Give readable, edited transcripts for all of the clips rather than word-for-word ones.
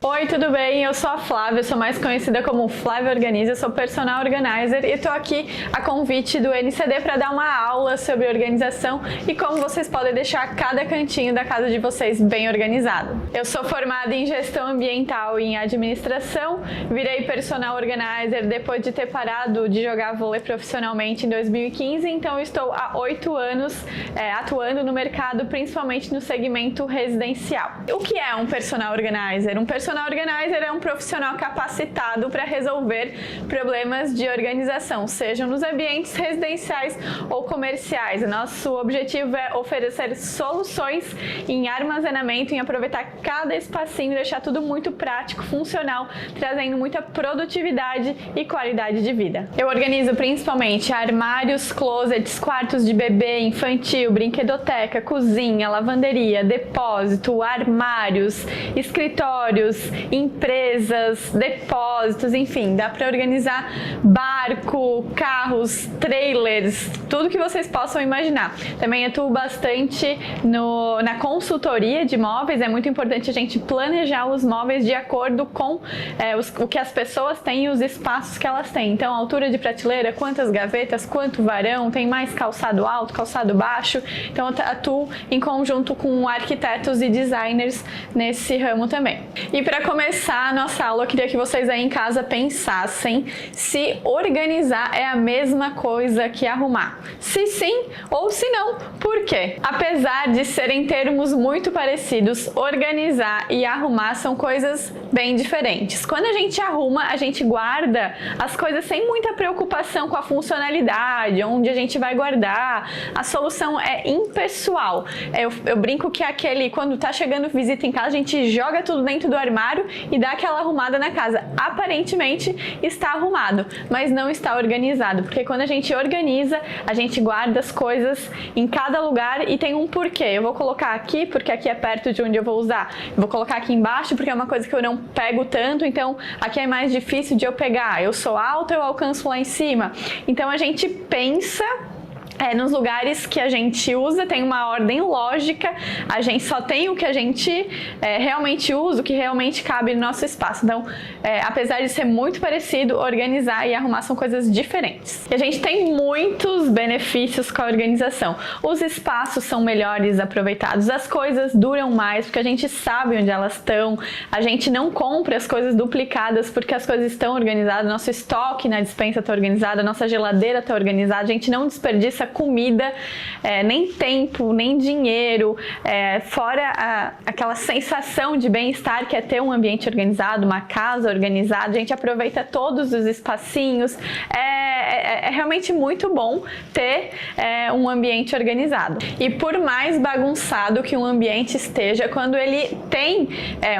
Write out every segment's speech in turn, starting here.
Oi, tudo bem? Eu sou a Flávia, sou mais conhecida como Flávia Organiza, sou personal organizer e estou aqui a convite do NCD para dar uma aula sobre organização e como vocês podem deixar cada cantinho da casa de vocês bem organizado. Eu sou formada em gestão ambiental e em administração, virei personal organizer depois de ter parado de jogar vôlei profissionalmente em 2015, então estou há 8 anos atuando no mercado, principalmente no segmento residencial. O que é um personal organizer? Um personal organizer é um profissional capacitado para resolver problemas de organização, sejam nos ambientes residenciais ou comerciais. O nosso objetivo é oferecer soluções em armazenamento, em aproveitar cada espacinho, deixar tudo muito prático, funcional, trazendo muita produtividade e qualidade de vida. Eu organizo principalmente armários, closets, quartos de bebê, infantil, brinquedoteca, cozinha, lavanderia, depósito, armários, escritórios, empresas, depósitos, enfim, dá para organizar barco, carros, trailers, tudo que vocês possam imaginar. Também atuo bastante na consultoria de móveis, é muito importante a gente planejar os móveis de acordo com o que as pessoas têm e os espaços que elas têm. Então, altura de prateleira, quantas gavetas, quanto varão, tem mais calçado alto, calçado baixo. Então, eu atuo em conjunto com arquitetos e designers nesse ramo também. E para começar a nossa aula, eu queria que vocês aí em casa pensassem se organizar é a mesma coisa que arrumar. Se sim ou se não, por quê? Apesar de serem termos muito parecidos, organizar e arrumar são coisas bem diferentes. Quando a gente arruma, a gente guarda as coisas sem muita preocupação com a funcionalidade, onde a gente vai guardar. A solução é impessoal. Eu brinco que é aquele, quando tá chegando visita em casa, a gente joga tudo dentro do armário e dá aquela arrumada na casa. Aparentemente está arrumado, mas não está organizado, porque quando a gente organiza, a gente guarda as coisas em cada lugar e tem um porquê. Eu vou colocar aqui porque aqui é perto de onde eu vou usar. Eu vou colocar aqui embaixo porque é uma coisa que eu não pego tanto, então aqui é mais difícil de eu pegar. Eu sou alta, eu alcanço lá em cima. Então a gente pensa nos lugares que a gente usa, tem uma ordem lógica, a gente só tem o que a gente realmente usa, o que realmente cabe no nosso espaço. Então, apesar de ser muito parecido, organizar e arrumar são coisas diferentes. E a gente tem muitos benefícios com a organização. Os espaços são melhores aproveitados, as coisas duram mais porque a gente sabe onde elas estão, a gente não compra as coisas duplicadas porque as coisas estão organizadas, nosso estoque na despensa está organizado, a nossa geladeira está organizada, a gente não desperdiça comida, nem tempo, nem dinheiro, fora aquela sensação de bem-estar que é ter um ambiente organizado, uma casa organizada, a gente aproveita todos os espacinhos, é realmente muito bom ter um ambiente organizado. E por mais bagunçado que um ambiente esteja, quando ele tem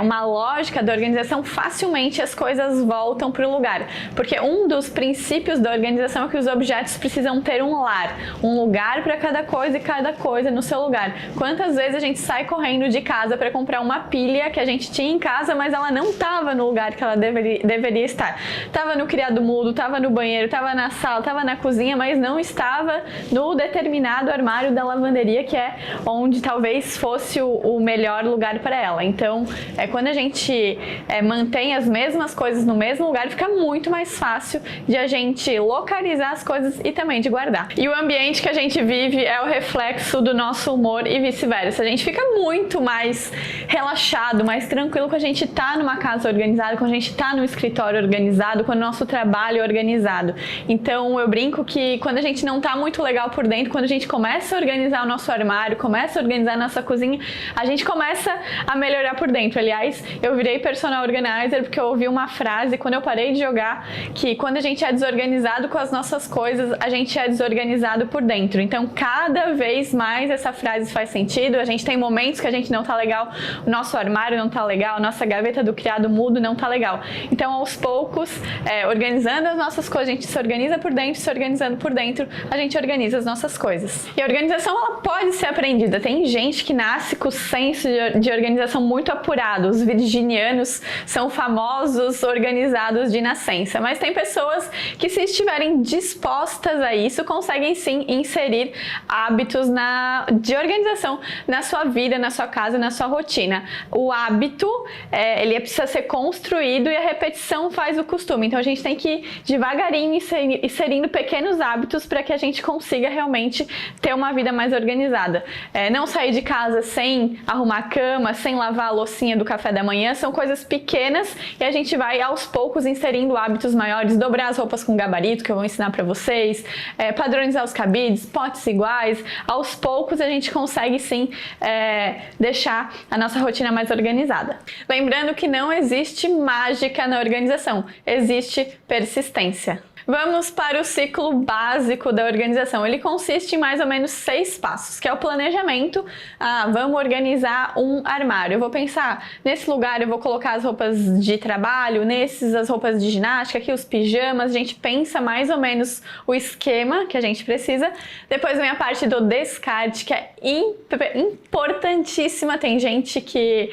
uma lógica da organização, facilmente as coisas voltam para o lugar, porque um dos princípios da organização é que os objetos precisam ter um lar, um lugar para cada coisa e cada coisa no seu lugar. Quantas vezes a gente sai correndo de casa para comprar uma pilha que a gente tinha em casa, mas ela não estava no lugar que ela deveria estar. Estava no criado mudo, estava no banheiro, estava na sala, estava na cozinha, mas não estava no determinado armário da lavanderia, que é onde talvez fosse o melhor lugar para ela. Então, quando a gente mantém as mesmas coisas no mesmo lugar, fica muito mais fácil de a gente localizar as coisas e também de guardar. E o ambiente que a gente vive é o reflexo do nosso humor e vice-versa. A gente fica muito mais relaxado, mais tranquilo quando a gente tá numa casa organizada, quando a gente tá num escritório organizado, quando o nosso trabalho é organizado. Então eu brinco que quando a gente não tá muito legal por dentro, quando a gente começa a organizar o nosso armário, começa a organizar a nossa cozinha, a gente começa a melhorar por dentro. Aliás, eu virei personal organizer porque eu ouvi uma frase quando eu parei de jogar, que quando a gente é desorganizado com as nossas coisas, a gente é desorganizado por dentro. Então, cada vez mais essa frase faz sentido. A gente tem momentos que a gente não tá legal, o nosso armário não tá legal, a nossa gaveta do criado mudo não tá legal. Então, aos poucos, organizando as nossas coisas, a gente se organiza por dentro, se organizando por dentro, a gente organiza as nossas coisas. E a organização, ela pode ser aprendida. Tem gente que nasce com o senso de organização são muito apurados. Os virginianos são famosos organizados de nascença, mas tem pessoas que, se estiverem dispostas a isso, conseguem sim inserir hábitos de organização na sua vida, na sua casa, na sua rotina. O hábito, ele precisa ser construído e a repetição faz o costume. Então a gente tem que ir devagarinho inserindo pequenos hábitos para que a gente consiga realmente ter uma vida mais organizada. Não sair de casa sem arrumar a cama, sem lavar a loucinha do café da manhã, são coisas pequenas e a gente vai aos poucos inserindo hábitos maiores, dobrar as roupas com gabarito, que eu vou ensinar para vocês, padronizar os cabides, potes iguais. Aos poucos a gente consegue sim deixar a nossa rotina mais organizada. Lembrando que não existe mágica na organização, existe persistência. Vamos para o ciclo básico da organização. Ele consiste em mais ou menos 6 passos, que é o planejamento. Vamos organizar um armário. Eu vou pensar, nesse lugar eu vou colocar as roupas de trabalho, nesses as roupas de ginástica, aqui os pijamas. A gente pensa mais ou menos o esquema que a gente precisa. Depois vem a parte do descarte, que é importantíssima. Tem gente que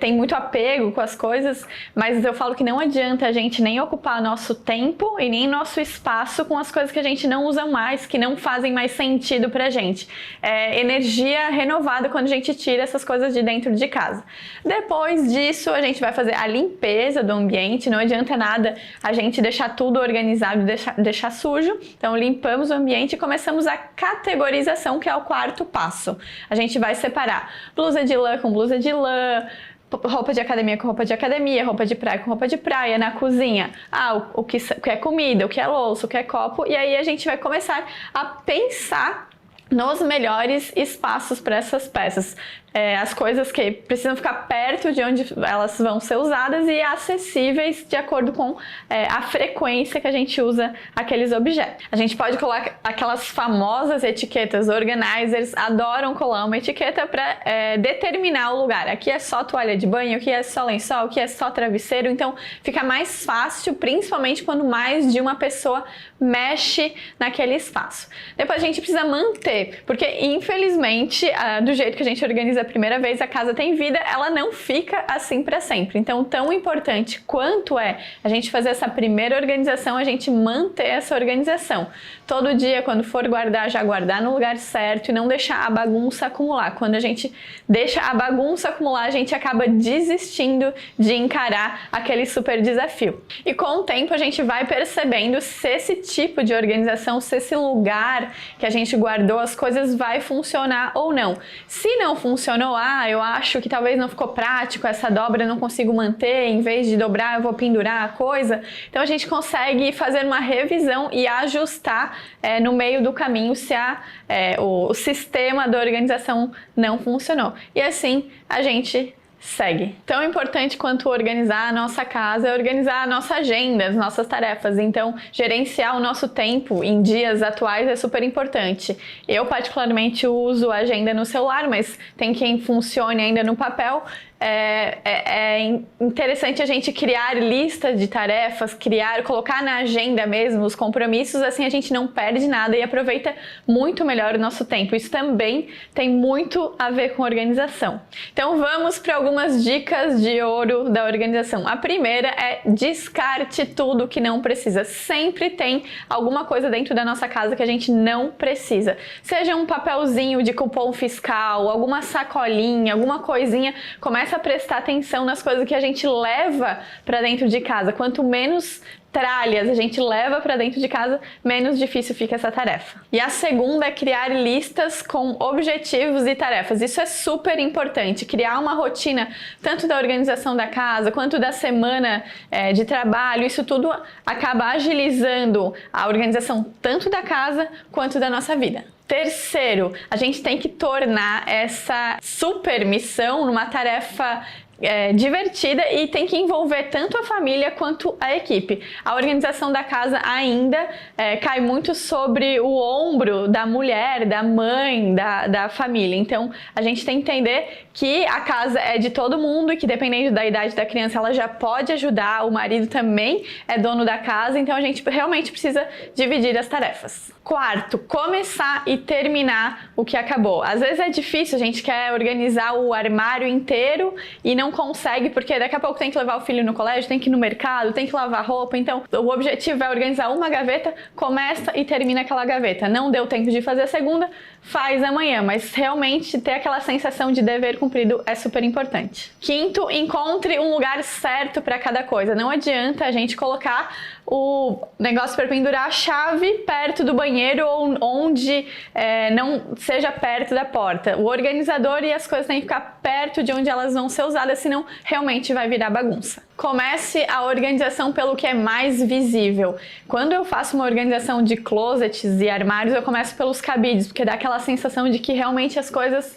tem muito apego com as coisas, mas eu falo que não adianta a gente nem ocupar nosso tempo e nem nosso espaço com as coisas que a gente não usa mais, que não fazem mais sentido pra gente. Energia renovada quando a gente tira essas coisas de dentro de casa. Depois disso, a gente vai fazer a limpeza do ambiente. Não adianta nada a gente deixar tudo organizado e deixar sujo. Então, limpamos o ambiente e começamos a categorização, que é o 4º passo. A gente vai separar blusa de lã com blusa de lã, roupa de academia com roupa de academia, roupa de praia com roupa de praia. Na cozinha, o que é comida, o que é louça, o que é copo. E aí a gente vai começar a pensar nos melhores espaços para essas peças. As coisas que precisam ficar perto de onde elas vão ser usadas e acessíveis de acordo com a frequência que a gente usa aqueles objetos. A gente pode colocar aquelas famosas etiquetas. Organizers adoram colar uma etiqueta para determinar o lugar. Aqui é só toalha de banho, aqui é só lençol, aqui é só travesseiro. Então fica mais fácil, principalmente quando mais de uma pessoa mexe naquele espaço. Depois a gente precisa manter, porque infelizmente do jeito que a gente organiza a primeira vez, a casa tem vida, ela não fica assim para sempre. Então, tão importante quanto é a gente fazer essa primeira organização, a gente manter essa organização. Todo dia, quando for guardar, já guardar no lugar certo e não deixar a bagunça acumular. Quando a gente deixa a bagunça acumular, a gente acaba desistindo de encarar aquele super desafio. E com o tempo, a gente vai percebendo se esse tipo de organização, se esse lugar que a gente guardou as coisas vai funcionar ou não. Se não funcionou, eu acho que talvez não ficou prático, essa dobra eu não consigo manter, em vez de dobrar eu vou pendurar a coisa. Então a gente consegue fazer uma revisão e ajustar no meio do caminho se o sistema da organização não funcionou. E assim a gente segue. Tão importante quanto organizar a nossa casa é organizar a nossa agenda, as nossas tarefas. Então, gerenciar o nosso tempo em dias atuais é super importante. Eu, particularmente, uso a agenda no celular, mas tem quem funcione ainda no papel. É interessante a gente criar listas de tarefas, colocar na agenda mesmo os compromissos, assim a gente não perde nada e aproveita muito melhor o nosso tempo. Isso também tem muito a ver com organização. Então vamos para algumas dicas de ouro da organização. A primeira é descarte tudo que não precisa. Sempre tem alguma coisa dentro da nossa casa que a gente não precisa. Seja um papelzinho de cupom fiscal, alguma sacolinha, alguma coisinha, começa a prestar atenção nas coisas que a gente leva para dentro de casa. Quanto menos tralhas a gente leva para dentro de casa, menos difícil fica essa tarefa. E a segunda é criar listas com objetivos e tarefas. Isso é super importante, criar uma rotina tanto da organização da casa quanto da semana de trabalho. Isso tudo acaba agilizando a organização tanto da casa quanto da nossa vida. Terceiro, a gente tem que tornar essa super missão numa tarefa divertida e tem que envolver tanto a família quanto a equipe. A organização da casa ainda cai muito sobre o ombro da mulher, da mãe, da família. Então, a gente tem que entender que a casa é de todo mundo e que, dependendo da idade da criança, ela já pode ajudar. O marido também é dono da casa, então a gente realmente precisa dividir as tarefas. Quarto, começar e terminar o que acabou. Às vezes é difícil, a gente quer organizar o armário inteiro e não consegue, porque daqui a pouco tem que levar o filho no colégio, tem que ir no mercado, tem que lavar roupa. Então, o objetivo é organizar uma gaveta, começa e termina aquela gaveta. Não deu tempo de fazer a segunda, faz amanhã, mas realmente ter aquela sensação de dever cumprido é super importante. Quinto, encontre um lugar certo para cada coisa. Não adianta a gente colocar o negócio para pendurar a chave perto do banheiro ou onde não seja perto da porta. O organizador e as coisas têm que ficar perto de onde elas vão ser usadas, senão realmente vai virar bagunça. Comece a organização pelo que é mais visível. Quando eu faço uma organização de closets e armários, eu começo pelos cabides, porque dá aquela sensação de que realmente as coisas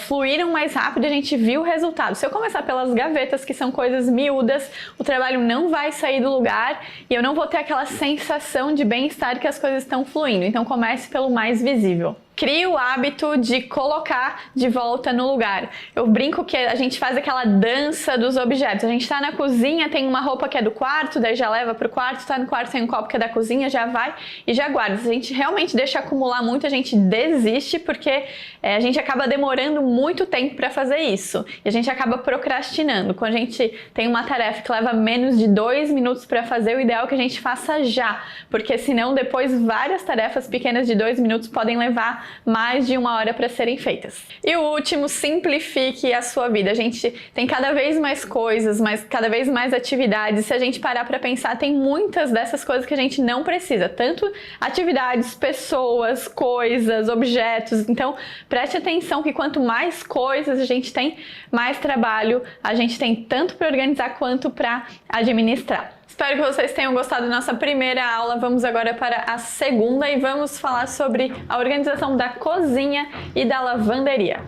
fluíram mais rápido e a gente viu o resultado. Se eu começar pelas gavetas, que são coisas miúdas, o trabalho não vai sair do lugar e eu não vou ter aquela sensação de bem-estar que as coisas estão fluindo. Então comece pelo mais visível. Crie o hábito de colocar de volta no lugar. Eu brinco que a gente faz aquela dança dos objetos. A gente tá na cozinha, tem uma roupa que é do quarto, daí já leva pro quarto, tá no quarto, tem um copo que é da cozinha, já vai e já guarda. Se a gente realmente deixa acumular muito, a gente desiste, porque a gente acaba demorando muito tempo para fazer isso. E a gente acaba procrastinando. Quando a gente tem uma tarefa que leva menos de 2 minutos para fazer, o ideal é que a gente faça já, porque senão depois várias tarefas pequenas de 2 minutos podem levar mais de 1 hora para serem feitas. E o último, simplifique a sua vida. A gente tem cada vez mais coisas, cada vez mais atividades. Se a gente parar para pensar, tem muitas dessas coisas que a gente não precisa. Tanto atividades, pessoas, coisas, objetos. Então, preste atenção que quanto mais coisas a gente tem, mais trabalho a gente tem, tanto para organizar quanto para administrar. Espero que vocês tenham gostado da nossa primeira aula. Vamos agora para a segunda e vamos falar sobre a organização da cozinha e da lavanderia.